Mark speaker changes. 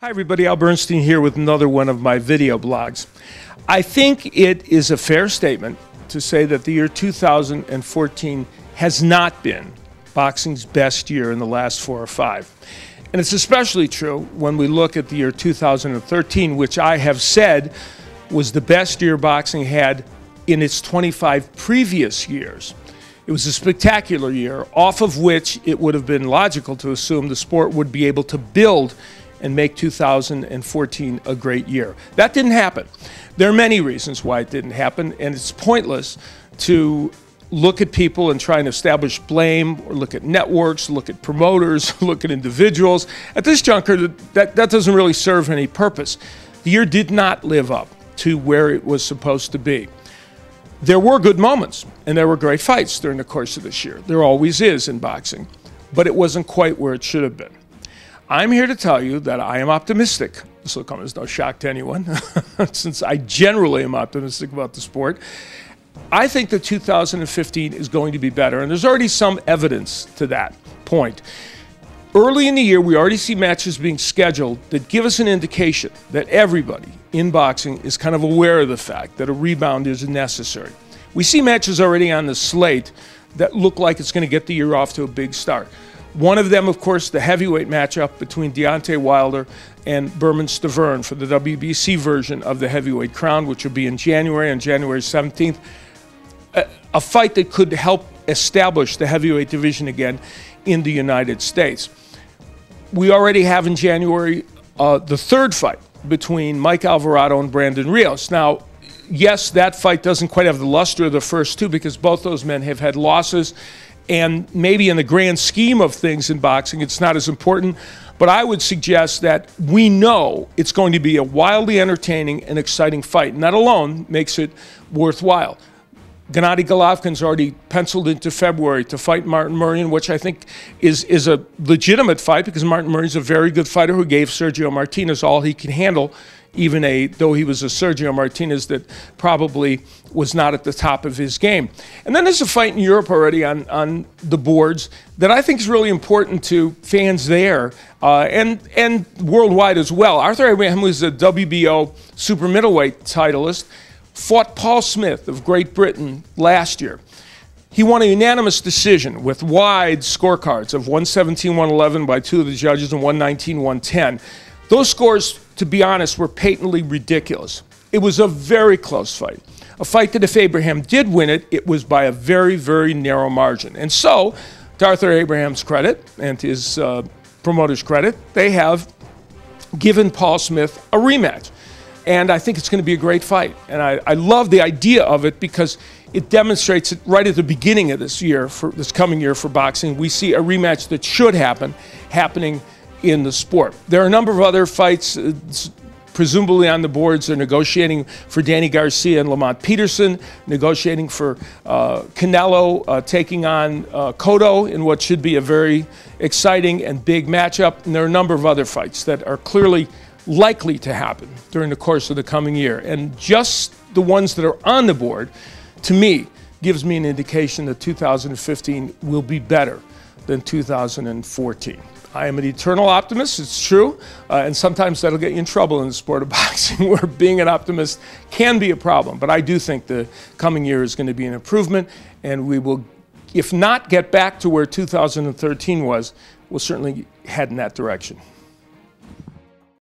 Speaker 1: Hi everybody, Al Bernstein here with another one of my video blogs. I think it is a fair statement to say that the year 2014 has not been boxing's best year in the last 4 or 5. And it's especially true when we look at the year 2013, which I have said was the best year boxing had in its 25 previous years. It was a spectacular year, off of which it would have been logical to assume the sport would be able to build and make 2014 a great year. That didn't happen. There are many reasons why it didn't happen, and it's pointless to look at people and try and establish blame, or look at networks, look at promoters, look at individuals. At this juncture, that doesn't really serve any purpose. The year did not live up to where it was supposed to be. There were good moments, and there were great fights during the course of this year. There always is in boxing, but it wasn't quite where it should have been. I'm here to tell you that I am optimistic. This will come as no shock to anyone, since I generally am optimistic about the sport. I think that 2015 is going to be better, and there's already some evidence to that point. Early in the year, we already see matches being scheduled that give us an indication that everybody in boxing is kind of aware of the fact that a rebound is necessary. We see matches already on the slate that look like it's going to get the year off to a big start. One of them, of course, the heavyweight matchup between Deontay Wilder and Bernstein for the WBC version of the heavyweight crown, which will be in January, on January 17th. A fight that could help establish the heavyweight division again in the United States. We already have in January the third fight between Mike Alvarado and Brandon Rios. Now, yes, that fight doesn't quite have the luster of the first two because both those men have had losses. And maybe in the grand scheme of things in boxing, it's not as important. But I would suggest that we know it's going to be a wildly entertaining and exciting fight. And that alone makes it worthwhile. Gennady Golovkin's already penciled into February to fight Martin Murray, which I think is a legitimate fight because Martin Murray's a very good fighter who gave Sergio Martinez all he can handle, though he was a Sergio Martinez that probably was not at the top of his game. And then there's a fight in Europe already on the boards that I think is really important to fans there and worldwide as well. Arthur Abraham, who's a WBO super middleweight titleist, fought Paul Smith of Great Britain last year. He won a unanimous decision with wide scorecards of 117-111 by 2 of the judges and 119-110. Those scores, to be honest, were patently ridiculous. It was a very close fight. A fight that if Abraham did win it, it was by a very, very narrow margin. And so, to Arthur Abraham's credit and to his promoter's credit, they have given Paul Smith a rematch. And I think it's going to be a great fight. And I love the idea of it because it demonstrates it right at the beginning of this year, for this coming year for boxing. We see a rematch that should happen, happening in the sport. There are a number of other fights, presumably on the boards. They're negotiating for Danny Garcia and Lamont Peterson, negotiating for Canelo taking on Cotto in what should be a very exciting and big matchup. And there are a number of other fights that are clearly likely to happen during the course of the coming year. And just the ones that are on the board, to me, gives me an indication that 2015 will be better than 2014. I am an eternal optimist, it's true, and sometimes that'll get you in trouble in the sport of boxing where being an optimist can be a problem. But I do think the coming year is going to be an improvement, and we will, if not get back to where 2013 was, we'll certainly head in that direction.